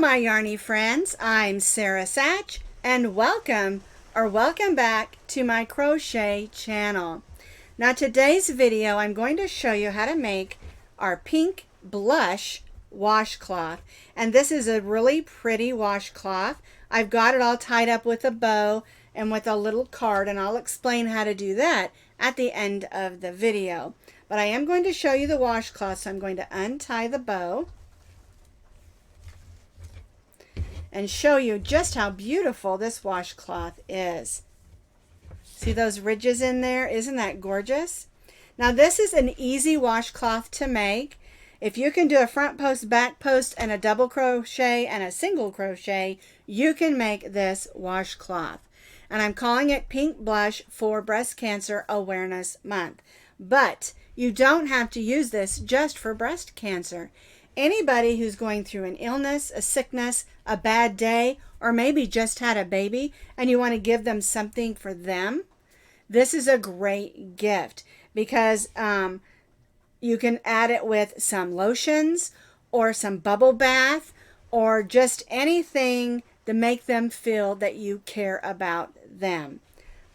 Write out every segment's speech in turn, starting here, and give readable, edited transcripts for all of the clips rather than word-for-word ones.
my yarny friends, I'm Sara Sach, and welcome back to my crochet channel. Now today's video I'm going to show you how to make our pink blush washcloth, and this is a really pretty washcloth. I've got it all tied up with a bow and with a little card, and I'll explain how to do that at the end of the video. But I am going to show you the washcloth, so I'm going to untie the bow and show you just how beautiful this washcloth is. See those ridges in there? Isn't that gorgeous? Now this is an easy washcloth to make. If you can do a front post, back post, and a double crochet and a single crochet, you can make this washcloth. And I'm calling it Pink Blush for Breast Cancer Awareness Month. But you don't have to use this just for breast cancer. Anybody who's going through an illness, a sickness, a bad day, or maybe just had a baby and you want to give them something for them, this is a great gift because you can add it with some lotions or some bubble bath or just anything to make them feel that you care about them.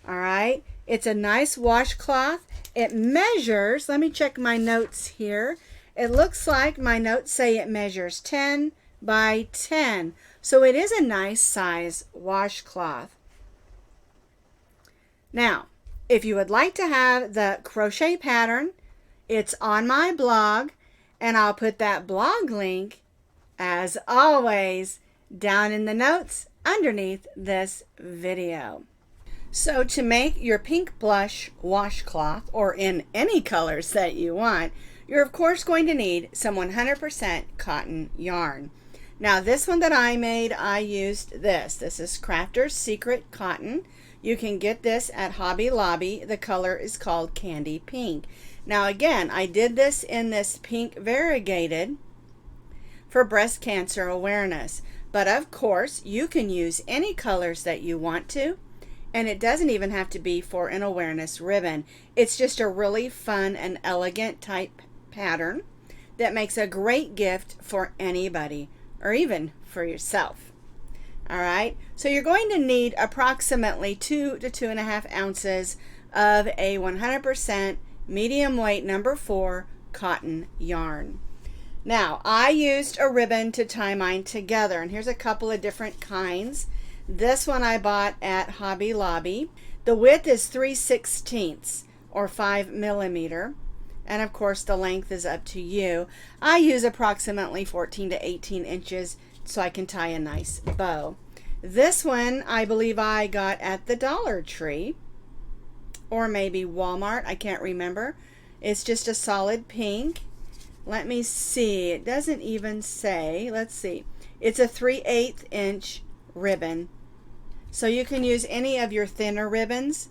All right, it's a nice washcloth. It measures, let me check my notes here. It looks like my notes say it measures 10 by 10. So it is a nice size washcloth. Now, if you would like to have the crochet pattern, it's on my blog, and I'll put that blog link, as always, down in the notes underneath this video. So to make your pink blush washcloth, or in any colors that you want, you're of course going to need some 100% cotton yarn. Now this one that I made, I used this. This is Crafter's Secret Cotton. You can get this at Hobby Lobby. The color is called Candy Pink. Now again, I did this in this pink variegated for breast cancer awareness. But of course, you can use any colors that you want to. And it doesn't even have to be for an awareness ribbon. It's just a really fun and elegant type pattern that makes a great gift for anybody or even for yourself. All right, so you're going to need approximately 2 to 2.5 ounces of a 100% medium weight number 4 cotton yarn. Now I used a ribbon to tie mine together, and here's a couple of different kinds. This one I bought at Hobby Lobby. The width is 3/16 or 5 millimeter. And of course the length is up to you. I use approximately 14 to 18 inches so I can tie a nice bow. This one I believe I got at the Dollar Tree or maybe Walmart. I can't remember. It's just a solid pink. Let me see. It doesn't even say. Let's see. It's a 3/8 inch ribbon. So you can use any of your thinner ribbons.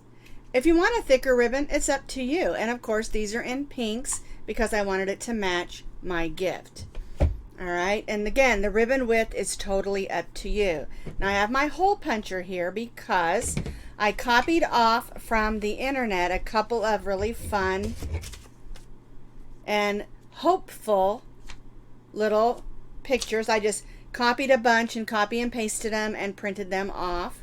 If you want a thicker ribbon, it's up to you. And of course, these are in pinks because I wanted it to match my gift. All right, and again, the ribbon width is totally up to you. Now I have my hole puncher here because I copied off from the internet a couple of really fun and hopeful little pictures. I just copied a bunch and copy and pasted them and printed them off.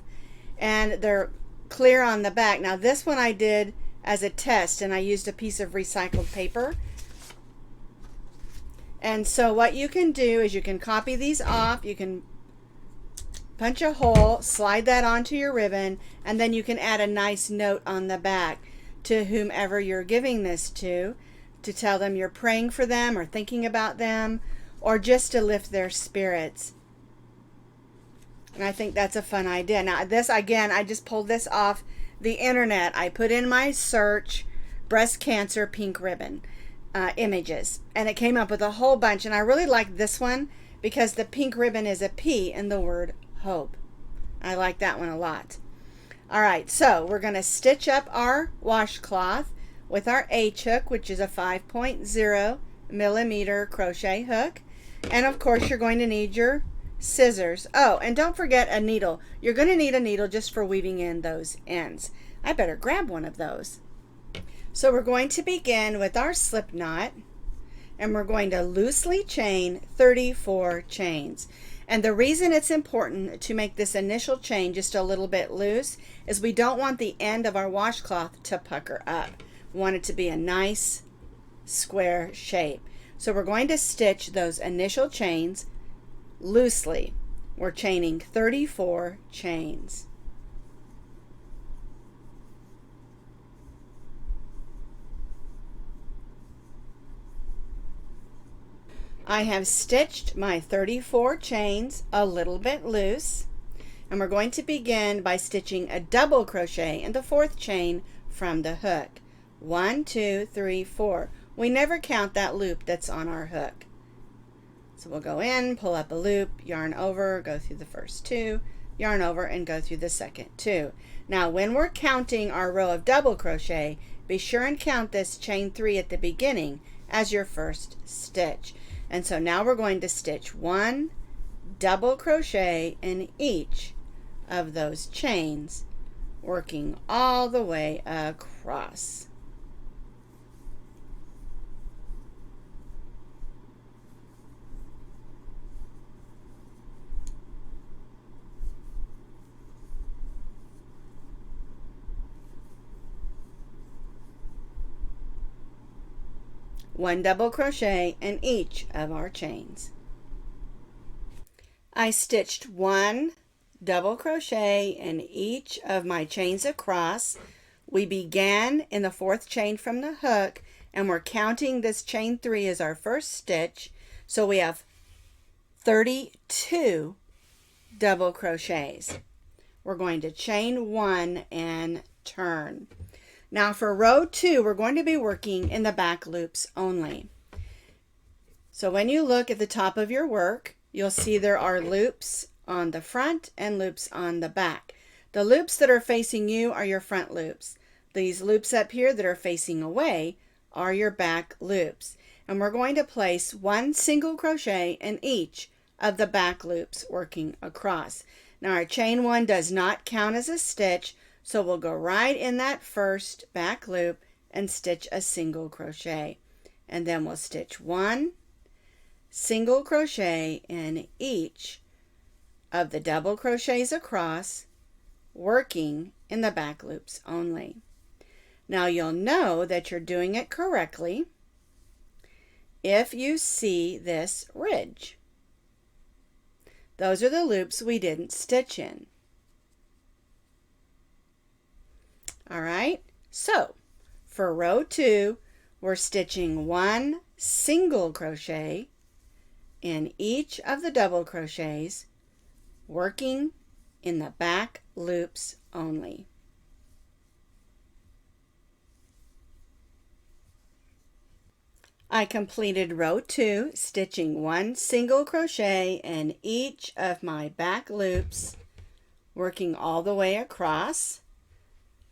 And they're clear on the back. Now this one I did as a test, and I used a piece of recycled paper. And so what you can do is you can copy these off, you can punch a hole, slide that onto your ribbon, and then you can add a nice note on the back to whomever you're giving this to tell them you're praying for them or thinking about them or just to lift their spirits. And I think that's a fun idea. Now this, again, I just pulled this off the internet. I put in my search breast cancer pink ribbon images, and it came up with a whole bunch, and I really like this one because the pink ribbon is a P in the word hope. I like that one a lot. All right, so we're going to stitch up our washcloth with our H hook, which is a 5.0 millimeter crochet hook, and of course you're going to need your scissors. Oh, and don't forget a needle. You're going to need a needle just for weaving in those ends. I better grab one of those. So we're going to begin with our slip knot, and we're going to loosely chain 34 chains. And the reason it's important to make this initial chain just a little bit loose is we don't want the end of our washcloth to pucker up. We want it to be a nice square shape. So we're going to stitch those initial chains loosely. We're chaining 34 chains. I have stitched my 34 chains a little bit loose, and we're going to begin by stitching a double crochet in the fourth chain from the hook. 1, 2, 3, 4. We never count that loop that's on our hook. So we'll go in, pull up a loop, yarn over, go through the first 2, yarn over, and go through the second 2. Now when we're counting our row of double crochet, be sure and count this chain 3 at the beginning as your first stitch. And so now we're going to stitch 1 double crochet in each of those chains, working all the way across. One double crochet in each of our chains. I stitched 1 double crochet in each of my chains across. We began in the fourth chain from the hook, and we're counting this chain 3 as our first stitch, so we have 32 double crochets. We're going to chain 1 and turn. Now for row 2, we're going to be working in the back loops only. So when you look at the top of your work, you'll see there are loops on the front and loops on the back. The loops that are facing you are your front loops. These loops up here that are facing away are your back loops. And we're going to place 1 single crochet in each of the back loops working across. Now our chain 1 does not count as a stitch, so we'll go right in that first back loop and stitch a single crochet. And then we'll stitch 1 single crochet in each of the double crochets across, working in the back loops only. Now you'll know that you're doing it correctly if you see this ridge. Those are the loops we didn't stitch in. All right, so for row 2, we're stitching 1 single crochet in each of the double crochets, working in the back loops only. I completed row 2, stitching 1 single crochet in each of my back loops, working all the way across.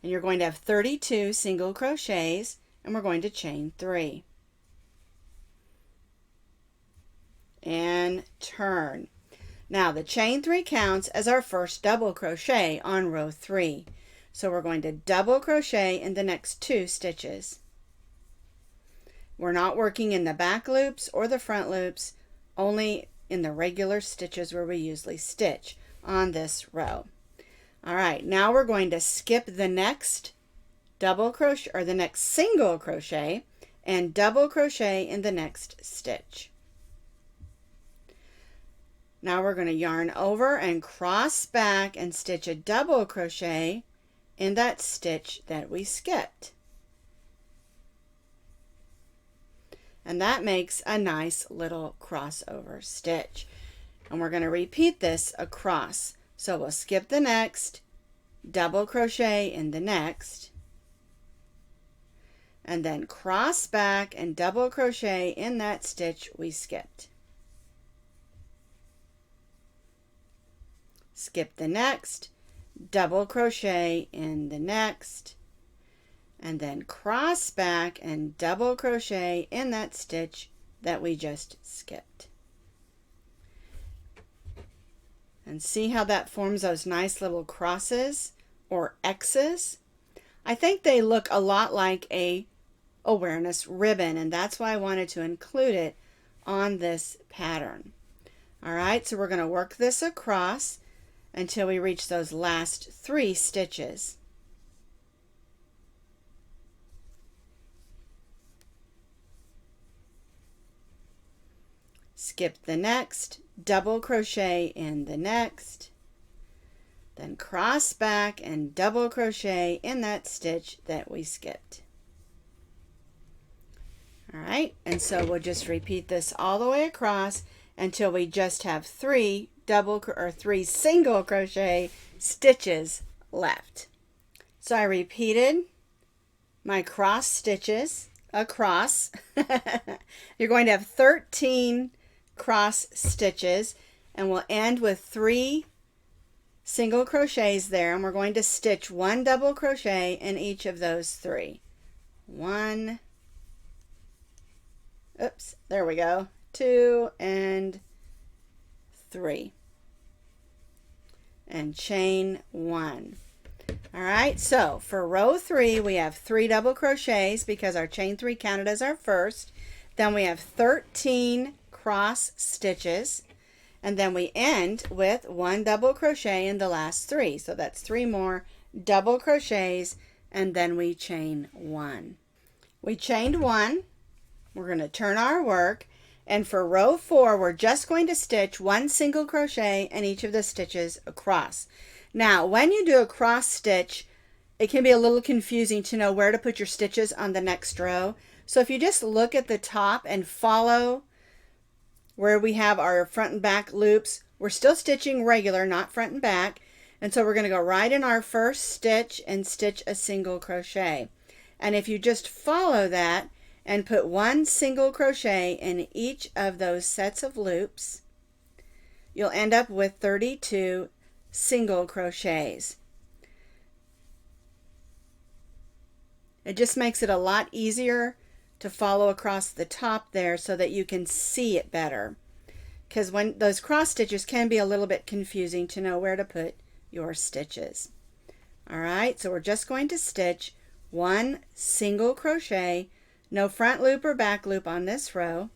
And you're going to have 32 single crochets, and we're going to chain 3. And turn. Now the chain 3 counts as our first double crochet on row 3. So we're going to double crochet in the next 2 stitches. We're not working in the back loops or the front loops, only in the regular stitches where we usually stitch on this row. All right, now we're going to skip the next double crochet or the next single crochet and double crochet in the next stitch. Now we're going to yarn over and cross back and stitch a double crochet in that stitch that we skipped. And that makes a nice little crossover stitch. And we're going to repeat this across. So we'll skip the next, double crochet in the next, and then cross back and double crochet in that stitch we skipped. Skip the next, double crochet in the next, and then cross back and double crochet in that stitch that we just skipped. And see how that forms those nice little crosses or X's? I think they look a lot like a awareness ribbon, and that's why I wanted to include it on this pattern. All right, so we're going to work this across until we reach those last 3 stitches. Skip the next, double crochet in the next, then cross back and double crochet in that stitch that we skipped. All right, and so we'll just repeat this all the way across until we just have 3 single crochet stitches left. So I repeated my cross stitches across. You're going to have 13 cross stitches, and we'll end with 3 single crochets there, and we're going to stitch 1 double crochet in each of those 3. 1, oops, there we go, 2 and 3, and chain 1. All right, so for row 3 we have 3 double crochets because our chain 3 counted as our first. Then we have 13 cross stitches, and then we end with 1 double crochet in the last 3. So that's 3 more double crochets, and then we chain 1. We chained 1. We're going to turn our work, and for row 4 we're just going to stitch 1 single crochet in each of the stitches across. Now when you do a cross stitch, it can be a little confusing to know where to put your stitches on the next row. So if you just look at the top and follow where we have our front and back loops, we're still stitching regular, not front and back, and so we're going to go right in our first stitch and stitch a single crochet. And if you just follow that and put 1 single crochet in each of those sets of loops, you'll end up with 32 single crochets. It just makes it a lot easier to follow across the top there so that you can see it better, because when those cross stitches can be a little bit confusing to know where to put your stitches. All right, so we're just going to stitch 1 single crochet, no front loop or back loop on this row.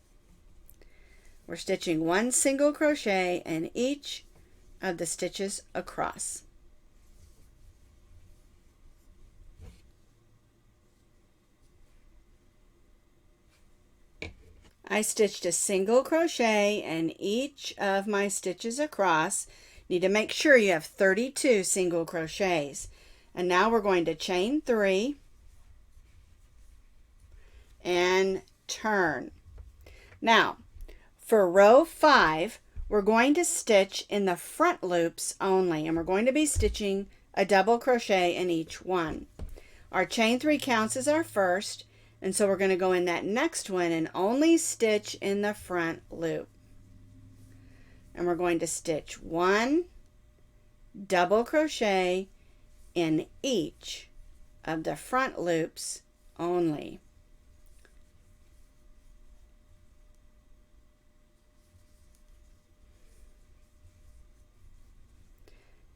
We're stitching 1 single crochet in each of the stitches across. I stitched a single crochet in each of my stitches across. Need to make sure you have 32 single crochets. And now we're going to chain 3 and turn. Now for row 5 we're going to stitch in the front loops only, and we're going to be stitching a double crochet in each one. Our chain 3 counts as our first, and so we're going to go in that next one and only stitch in the front loop. And we're going to stitch 1 double crochet in each of the front loops only.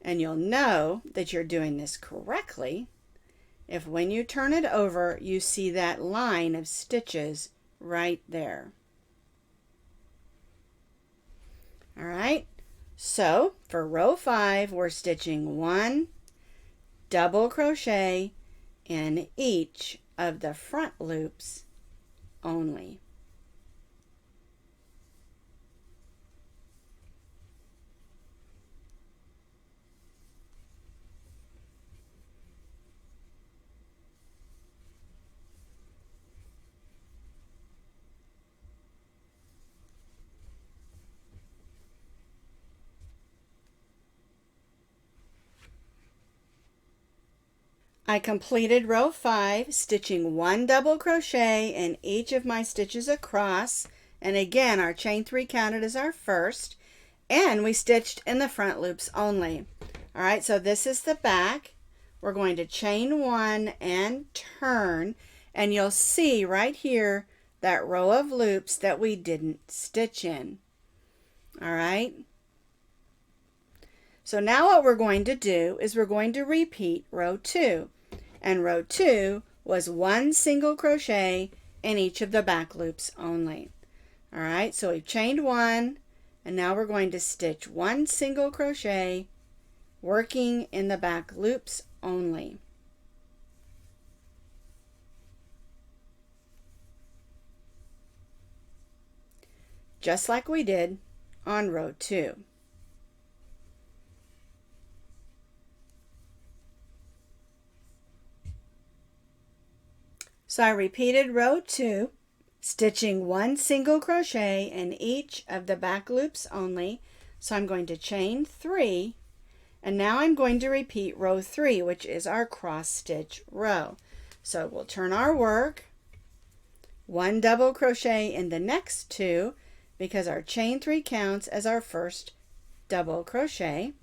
And you'll know that you're doing this correctly if when you turn it over you see that line of stitches right there. All right, so for row 5 we're stitching 1 double crochet in each of the front loops only. I completed row 5, stitching 1 double crochet in each of my stitches across, and again our chain 3 counted as our first, and we stitched in the front loops only. All right, so this is the back. We're going to chain 1 and turn, and you'll see right here that row of loops that we didn't stitch in. All right. So now what we're going to do is we're going to repeat row 2. And row 2 was 1 single crochet in each of the back loops only. All right, so we've chained 1 And now we're going to stitch 1 single crochet, working in the back loops only. Just like we did on row 2. So I repeated row 2, stitching 1 single crochet in each of the back loops only. So I'm going to chain 3, and now I'm going to repeat row 3, which is our cross stitch row. So we'll turn our work, 1 double crochet in the next 2, because our chain 3 counts as our first double crochet.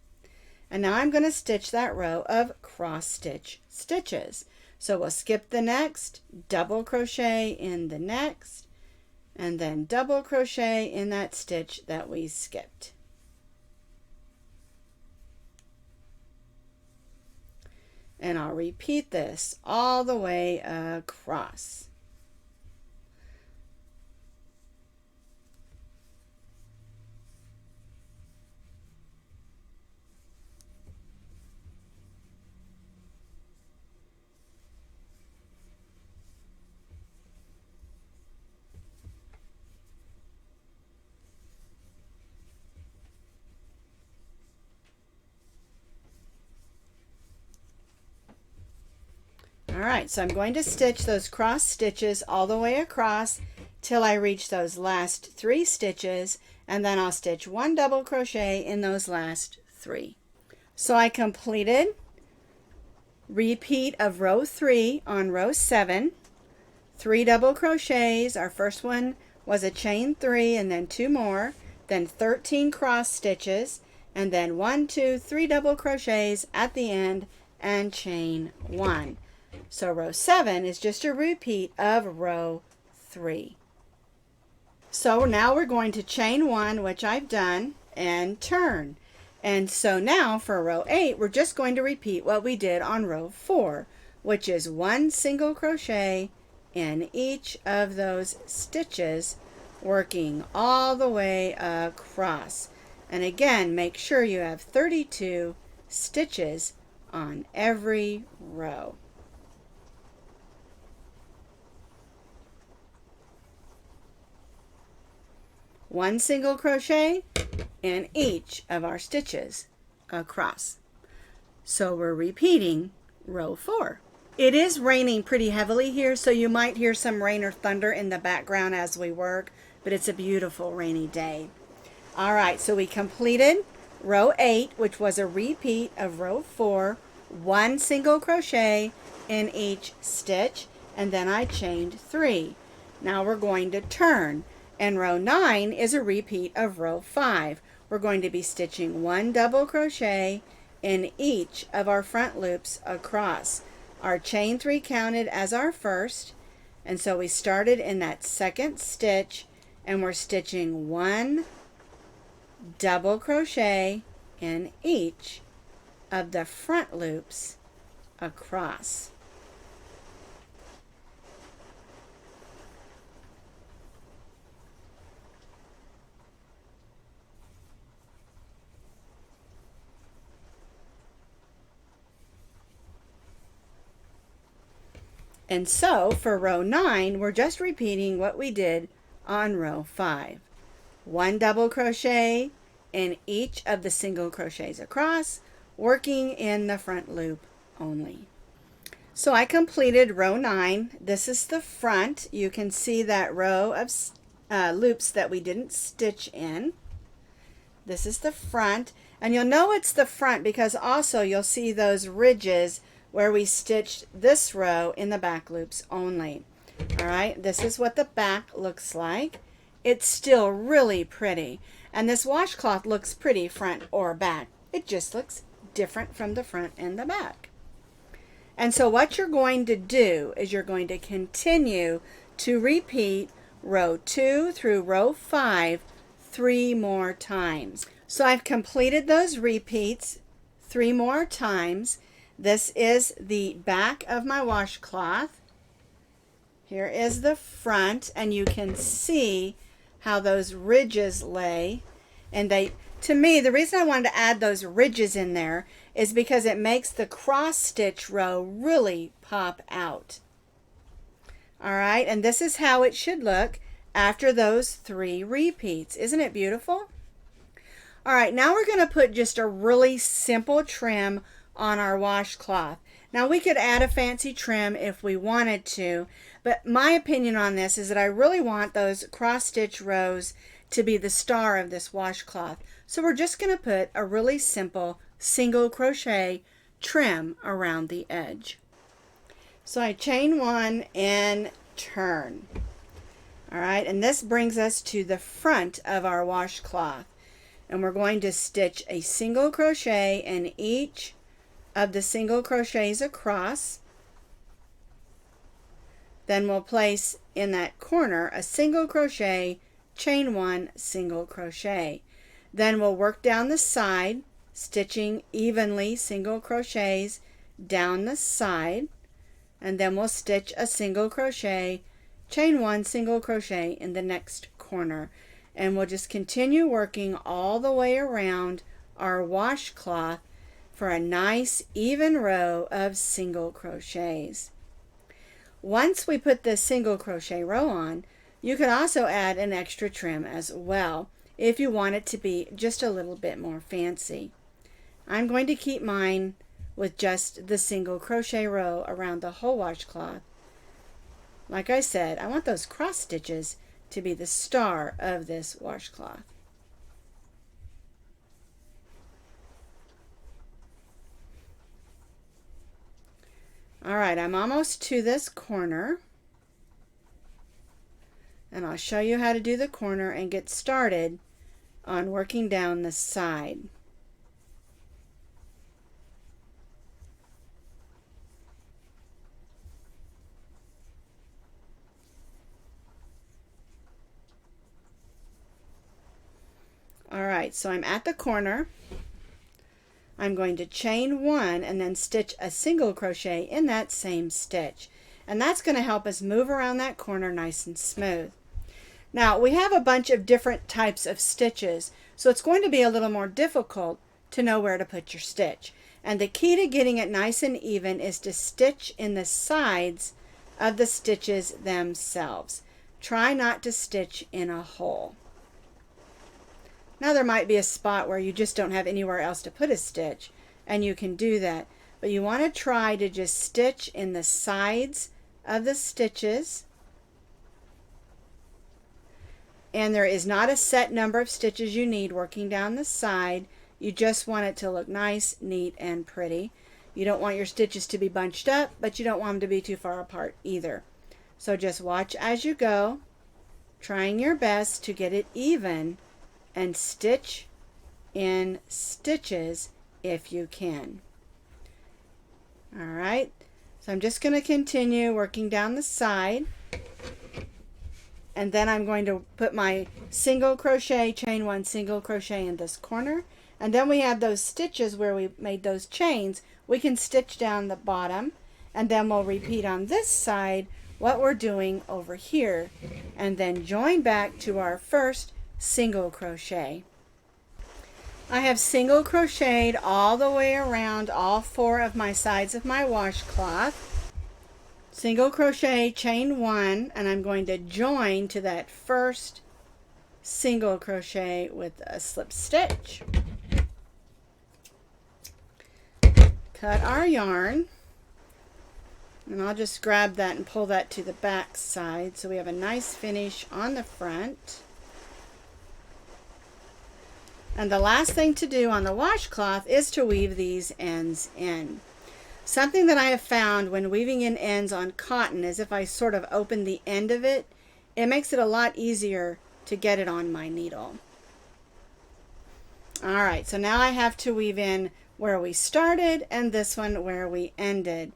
And now I'm going to stitch that row of cross stitch stitches. So we'll skip the next, double crochet in the next, and then double crochet in that stitch that we skipped. And I'll repeat this all the way across. Alright, so I'm going to stitch those cross stitches all the way across till I reach those last 3 stitches, and then I'll stitch 1 double crochet in those last 3. So I completed repeat of row 3 on row 7, 3 double crochets. Our first one was a chain 3 and then 2 more, then 13 cross stitches, and then 1, 2, 3 double crochets at the end and chain 1. So row 7 is just a repeat of row 3. So now we're going to chain 1, which I've done, and turn. And so now for row 8, we're just going to repeat what we did on row 4, which is 1 single crochet in each of those stitches, working all the way across. And again, make sure you have 32 stitches on every row. One single crochet in each of our stitches across. So we're repeating row 4. It is raining pretty heavily here, so you might hear some rain or thunder in the background as we work, but it's a beautiful rainy day. All right, so we completed row 8, which was a repeat of row 4, 1 single crochet in each stitch, and then I chained 3. Now we're going to turn. And row 9 is a repeat of row 5. We're going to be stitching 1 double crochet in each of our front loops across. Our chain 3 counted as our first, and so we started in that second stitch, and we're stitching 1 double crochet in each of the front loops across. And so for row 9, we're just repeating what we did on row 5. 1 double crochet in each of the single crochets across, working in the front loop only. So I completed row 9. This is the front. You can see that row of loops that we didn't stitch in. This is the front, and you'll know it's the front because also you'll see those ridges where we stitched this row in the back loops only. All right, this is what the back looks like. It's still really pretty, and this washcloth looks pretty front or back. It just looks different from the front and the back. And so what you're going to do is you're going to continue to repeat row 2 through row 5 3 more times. So I've completed those repeats 3 more times. This is the back of my washcloth. Here is the front, and you can see how those ridges lay. And to me, the reason I wanted to add those ridges in there is because it makes the cross stitch row really pop out. All right, and this is how it should look after those 3 repeats. Isn't it beautiful? All right, now we're going to put just a really simple trim on our washcloth. Now we could add a fancy trim if we wanted to, but my opinion on this is that I really want those cross stitch rows to be the star of this washcloth. So we're just going to put a really simple single crochet trim around the edge. So I chain 1 and turn. All right, and this brings us to the front of our washcloth. And we're going to stitch a single crochet in each of the single crochets across. Then we'll place in that corner a single crochet, chain 1, single crochet. Then we'll work down the side, stitching evenly single crochets down the side, and then we'll stitch a single crochet, chain 1, single crochet in the next corner. And we'll just continue working all the way around our washcloth for a nice even row of single crochets. Once we put the single crochet row on, you could also add an extra trim as well if you want it to be just a little bit more fancy. I'm going to keep mine with just the single crochet row around the whole washcloth. Like I said, I want those cross stitches to be the star of this washcloth. All right, I'm almost to this corner, and I'll show you how to do the corner and get started on working down the side. All right, so I'm at the corner. I'm going to chain 1 and then stitch a single crochet in that same stitch. And that's going to help us move around that corner nice and smooth. Now, we have a bunch of different types of stitches, so it's going to be a little more difficult to know where to put your stitch. And the key to getting it nice and even is to stitch in the sides of the stitches themselves. Try not to stitch in a hole. Now there might be a spot where you just don't have anywhere else to put a stitch, and you can do that. But you want to try to just stitch in the sides of the stitches. And there is not a set number of stitches you need working down the side. You just want it to look nice, neat, and pretty. You don't want your stitches to be bunched up, but you don't want them to be too far apart either. So just watch as you go, trying your best to get it even, and stitch in stitches if you can. All right, so I'm just going to continue working down the side, and then I'm going to put my single crochet, chain 1, single crochet in this corner, and then we have those stitches where we made those chains. We can stitch down the bottom, and then we'll repeat on this side what we're doing over here, and then join back to our first single crochet. I have single crocheted all the way around all 4 of my sides of my washcloth. Single crochet, chain 1, and I'm going to join to that first single crochet with a slip stitch. Cut our yarn, and I'll just grab that and pull that to the back side so we have a nice finish on the front. And the last thing to do on the washcloth is to weave these ends in. Something that I have found when weaving in ends on cotton is if I sort of open the end of it, it makes it a lot easier to get it on my needle. All right, so now I have to weave in where we started and this one where we ended.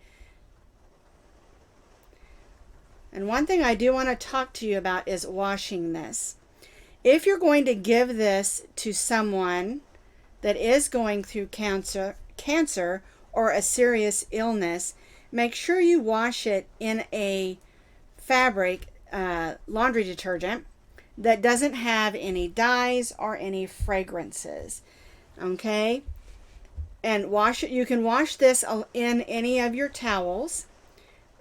And one thing I do want to talk to you about is washing this. If you're going to give this to someone that is going through cancer or a serious illness, make sure you wash it in a fabric laundry detergent that doesn't have any dyes or any fragrances. Okay? And wash it. You can wash this in any of your towels.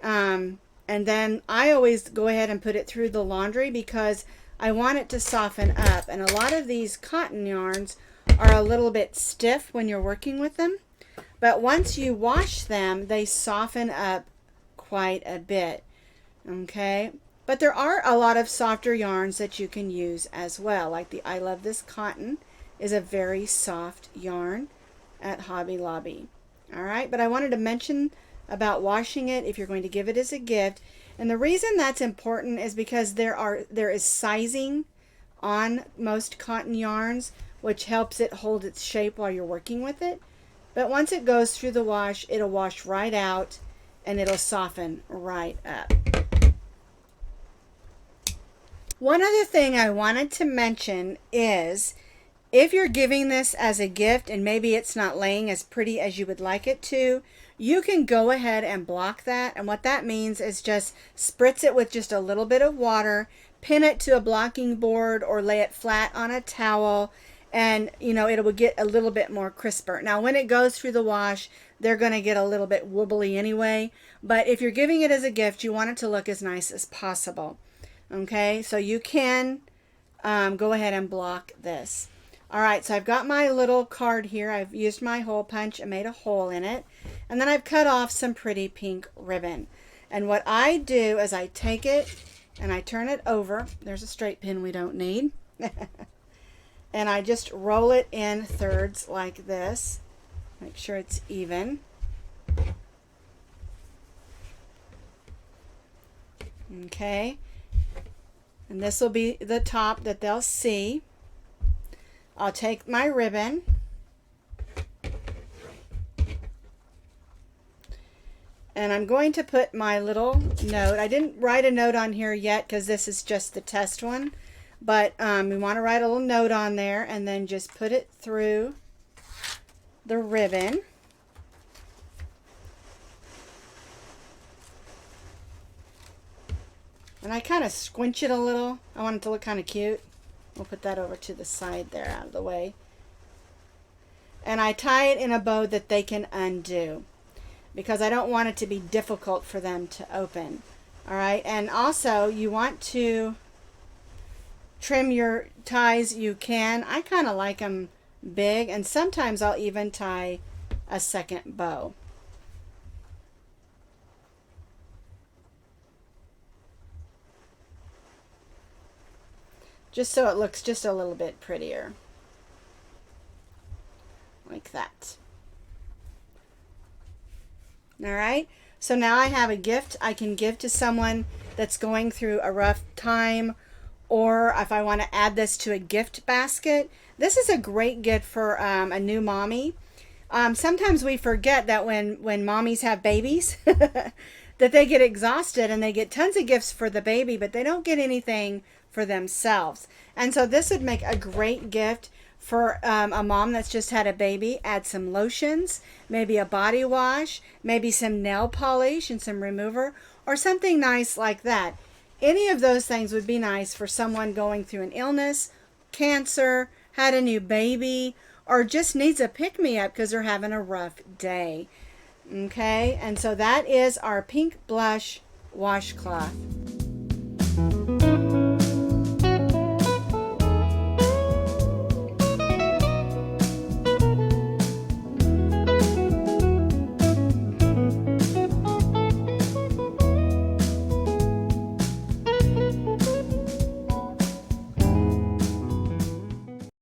And then I always go ahead and put it through the laundry because I want it to soften up. And a lot of these cotton yarns are a little bit stiff when you're working with them. But once you wash them, they soften up quite a bit. Okay? But there are a lot of softer yarns that you can use as well. Like the I Love This Cotton is a very soft yarn at Hobby Lobby. All right? But I wanted to mention about washing it if you're going to give it as a gift. And the reason that's important is because there is sizing on most cotton yarns, which helps it hold its shape while you're working with it. But once it goes through the wash, it'll wash right out and it'll soften right up. One other thing I wanted to mention is if you're giving this as a gift and maybe it's not laying as pretty as you would like it to, you can go ahead and block that. And what that means is just spritz it with just a little bit of water, pin it to a blocking board or lay it flat on a towel, and it will get a little bit more crisper. Now when it goes through the wash, they're going to get a little bit wobbly anyway, but if you're giving it as a gift, you want it to look as nice as possible. Okay, so you can go ahead and block this. All right, so I've got my little card here. I've used my hole punch and made a hole in it, and then I've cut off some pretty pink ribbon. And what I do is I take it and I turn it over. There's a straight pin we don't need. And I just roll it in thirds like this. Make sure it's even. Okay. And this will be the top that they'll see. I'll take my ribbon and I'm going to put my little note. I didn't write a note on here yet because this is just the test one. But we want to write a little note on there and then just put it through the ribbon. And I kind of squinch it a little. I want it to look kind of cute. We'll put that over to the side there out of the way. And I tie it in a bow that they can undo because I don't want it to be difficult for them to open. All right, and also you want to trim your ties. You can. I kind of like them big, and sometimes I'll even tie a second bow. Just so it looks just a little bit prettier. Like that. All right, so now I have a gift I can give to someone that's going through a rough time, or if I want to add this to a gift basket. This is a great gift for a new mommy. Sometimes we forget that when mommies have babies that they get exhausted and they get tons of gifts for the baby, but they don't get anything for themselves. And so this would make a great gift for a mom that's just had a baby. Add some lotions, maybe a body wash, maybe some nail polish and some remover, or something nice like that. Any of those things would be nice for someone going through an illness, cancer, had a new baby, or just needs a pick-me-up because they're having a rough day. Okay, and so that is our pink blush washcloth.